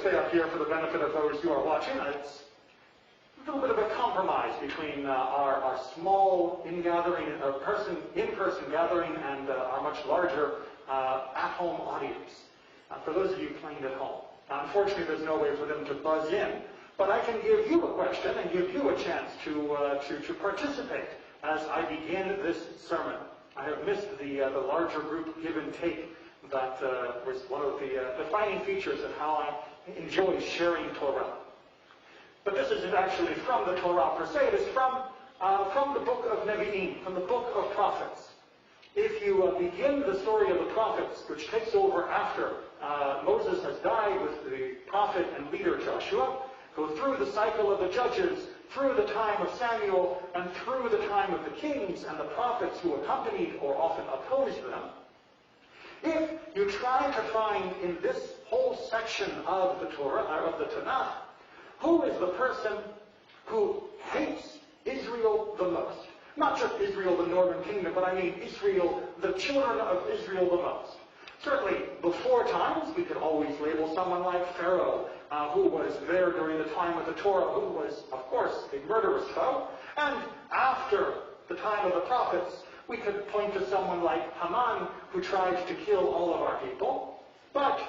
say up here for the benefit of those who are watching, it's a little bit of a compromise between our small in-person gathering and our much larger at-home audience. For those of you playing at home. Unfortunately, there's no way for them to buzz in, but I can give you a question and give you a chance to participate as I begin this sermon. I have missed the larger group give and take that was one of the defining features of how I enjoy sharing Torah. But this isn't actually from the Torah per se. It is from the book of Nevi'im, from the book of prophets. If you begin the story of the prophets, which takes over after Moses has died with the prophet and leader Joshua, go through the cycle of the judges, through the time of Samuel, and through the time of the kings and the prophets who accompanied or often opposed them, if you try to find in this whole section of the Torah, or of the Tanakh, who is the person who hates Israel the most? Not just Israel, the northern kingdom, but I mean Israel, the children of Israel the most. Certainly, before times, we could always label someone like Pharaoh, who was there during the time of the Torah, who was, of course, a murderous foe. And after the time of the prophets, we could point to someone like Haman, who tried to kill all of our people. But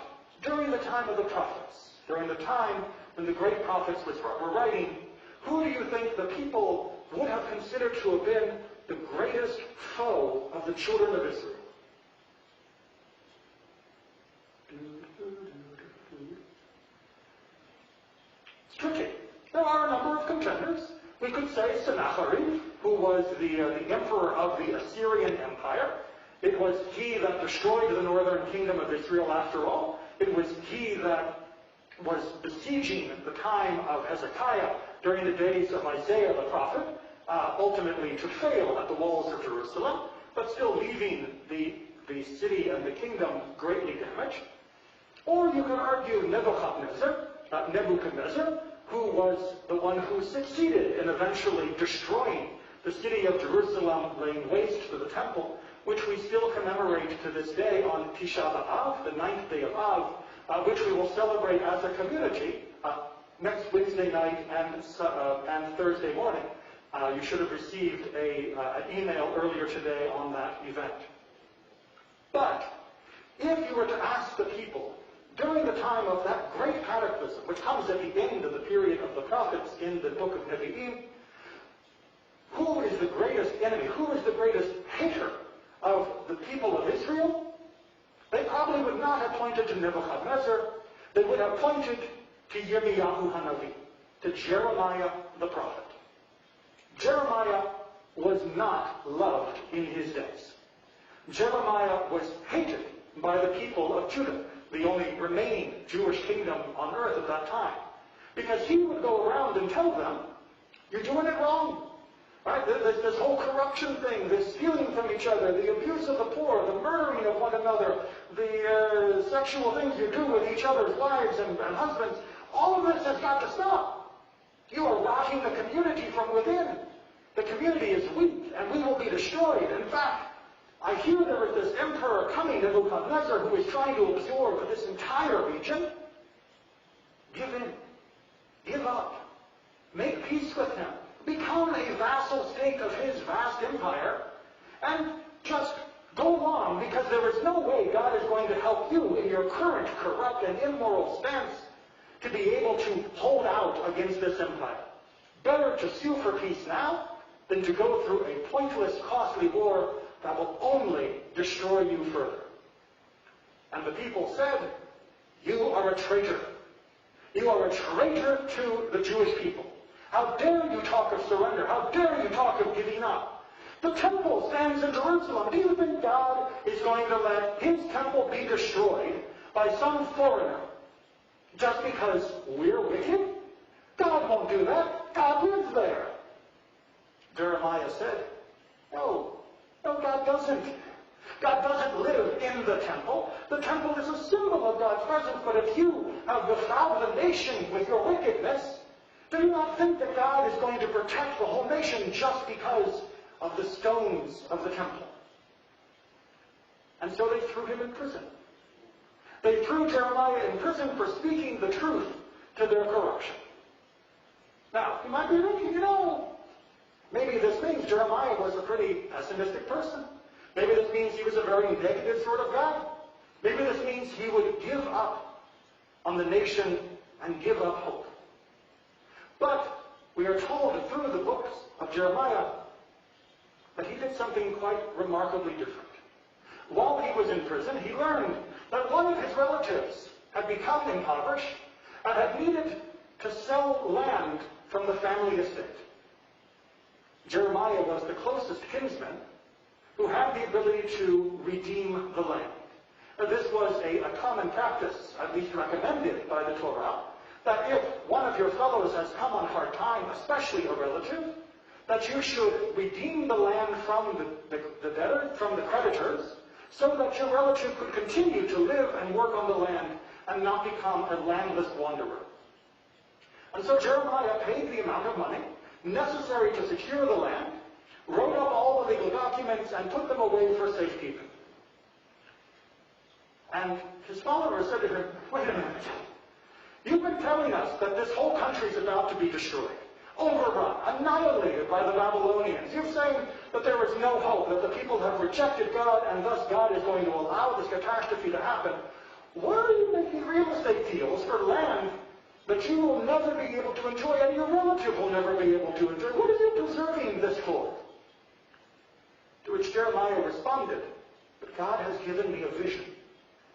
during the time of the prophets, during the time when the great prophets were writing, who do you think the people would have considered to have been the greatest foe of the children of Israel? It's tricky. There are a number of contenders. We could say Sennacherib, who was the emperor of the Assyrian Empire. It was he that destroyed the northern kingdom of Israel after all. It was he that was besieging the time of Hezekiah during the days of Isaiah the prophet, ultimately to fail at the walls of Jerusalem, but still leaving the city and the kingdom greatly damaged. Or you could argue Nebuchadnezzar, who was the one who succeeded in eventually destroying the city of Jerusalem, laying waste to the temple, which we still commemorate to this day on Tisha B'Av, the 9th day of Av, which we will celebrate as a community next Wednesday night and Thursday morning. You should have received an email earlier today on that event. But if you were to ask the people, during the time of that great cataclysm, which comes at the end of the period of the prophets in the book of Nevi'im, who is the greatest enemy, who is the greatest hater of the people of Israel? They probably would not have pointed to Nebuchadnezzar. They would have pointed to Yirmiyahu Hanavi, to Jeremiah the prophet. Jeremiah was not loved in his days. Jeremiah was hated by the people of Judah, the only remaining Jewish kingdom on earth at that time, because he would go around and tell them, you're doing it wrong. Right? This whole corruption thing, this stealing from each other, the abuse of the poor, the murdering of one another, the sexual things you do with each other's wives and husbands, all of this has got to stop. You are rotting the community from within. The community is weak, and we will be destroyed. In fact, I hear there is this emperor coming, Nebuchadnezzar, who is trying to absorb this entire region. Give in. Give up. Make peace with him. Become a vassal state of his vast empire, and just go along, because there is no way God is going to help you in your current corrupt and immoral stance to be able to hold out against this empire. Better to sue for peace now than to go through a pointless, costly war that will only destroy you further. And the people said, you are a traitor. You are a traitor to the Jewish people. How dare you talk of surrender? How dare you talk of giving up? The temple stands in Jerusalem. Do you think God is going to let his temple be destroyed by some foreigner just because we're wicked? God won't do that. God lives there. Jeremiah said, no, God doesn't. God doesn't live in the temple. The temple is a symbol of God's presence, but if you have defiled the nation with your wickedness, do you not think that God is going to protect the whole nation just because of the stones of the temple? And so they threw him in prison. They threw Jeremiah in prison for speaking the truth to their corruption. Now, you might be thinking, maybe this means Jeremiah was a pretty pessimistic person. Maybe this means he was a very negative sort of guy. Maybe this means he would give up on the nation and give up hope. But we are told through the books of Jeremiah that he did something quite remarkably different. While he was in prison, he learned that one of his relatives had become impoverished and had needed to sell land from the family estate. Jeremiah was the closest kinsman who had the ability to redeem the land. This was a common practice, at least recommended by the Torah, that if one of your fellows has come on hard time, especially a relative, that you should redeem the land from the debtor, from the creditors, so that your relative could continue to live and work on the land and not become a landless wanderer. And so Jeremiah paid the amount of money necessary to secure the land, wrote up all the legal documents, and put them away for safekeeping. And his followers said to him, wait a minute, you've been telling us that this whole country is about to be destroyed, overrun, annihilated by the Babylonians. You're saying that there is no hope, that the people have rejected God, and thus God is going to allow this catastrophe to happen. Why are you making real estate deals for land that you will never be able to enjoy, and your relative will never be able to enjoy? What are you preserving this for? To which Jeremiah responded, but God has given me a vision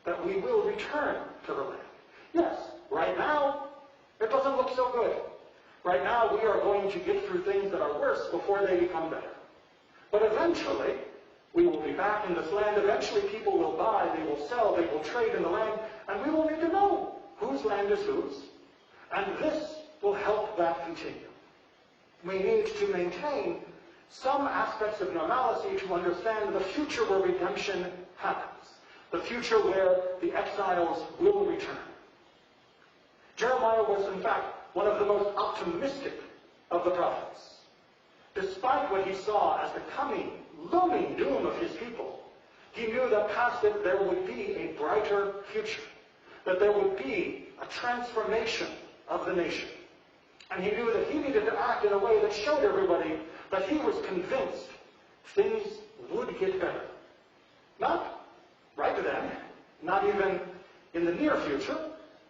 that we will return to the land. Yes, right now, it doesn't look so good. Right now, we are going to get through things that are worse before they become better. But eventually, we will be back in this land. Eventually, people will buy, they will sell, they will trade in the land, and we will need to know whose land is whose. And this will help that continue. We need to maintain some aspects of normalcy to understand the future where redemption happens. The future where the exiles will return. Jeremiah was, in fact, one of the most optimistic of the prophets. Despite what he saw as the coming, looming doom of his people, he knew that past it there would be a brighter future, that there would be a transformation of the nation. And he knew that he needed to act in a way that showed everybody that he was convinced things would get better. Not right then, not even in the near future.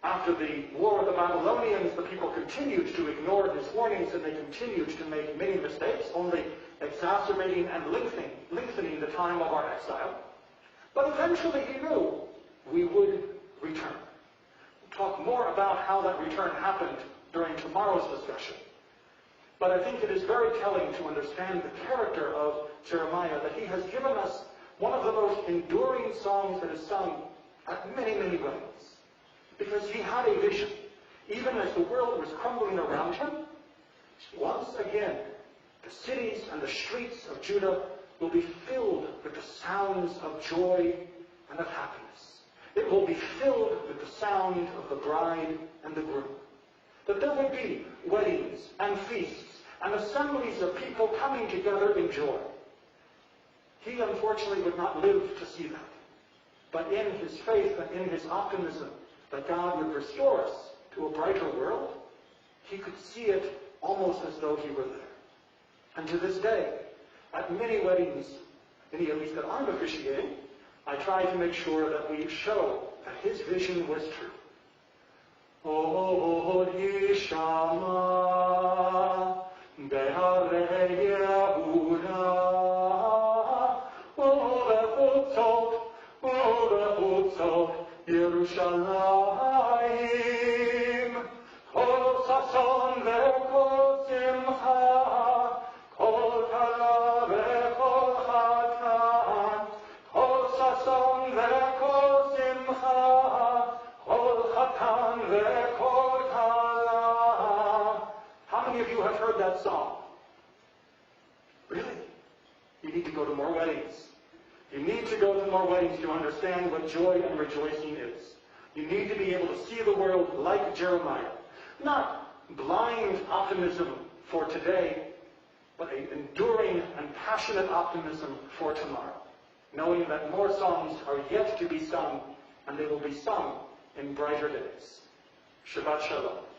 After the war with the Babylonians, the people continued to ignore his warnings, and they continued to make many mistakes, only exacerbating and lengthening the time of our exile. But eventually he knew we would return. We'll talk more about how that return happened during tomorrow's discussion. But I think it is very telling to understand the character of Jeremiah, that he has given us one of the most enduring songs that is sung at many, many weddings. Because he had a vision. Even as the world was crumbling around him, once again, the cities and the streets of Judah will be filled with the sounds of joy and of happiness. It will be filled with the sound of the bride and the groom. That there will be weddings and feasts and assemblies of people coming together in joy. He, unfortunately, would not live to see that. But in his faith and in his optimism that God would restore us to a brighter world, he could see it almost as though he were there. And to this day, at many weddings, any at least that I'm officiating, I try to make sure that we show that his vision was true. Od Yishama Be'arei Yehuda Uvechutzot Yerushalayim Kol sason ve'kol simcha Kol kala ve'kol chatan Kol sason ve'kol simcha Kol chatan ve'kol kala. How many of you have heard that song? Really? You need to go to more weddings. You need to go to more weddings to understand what joy and rejoicing is. You need to be able to see the world like Jeremiah. Not blind optimism for today, but an enduring and passionate optimism for tomorrow. Knowing that more songs are yet to be sung and they will be sung in brighter days. Shabbat Shalom.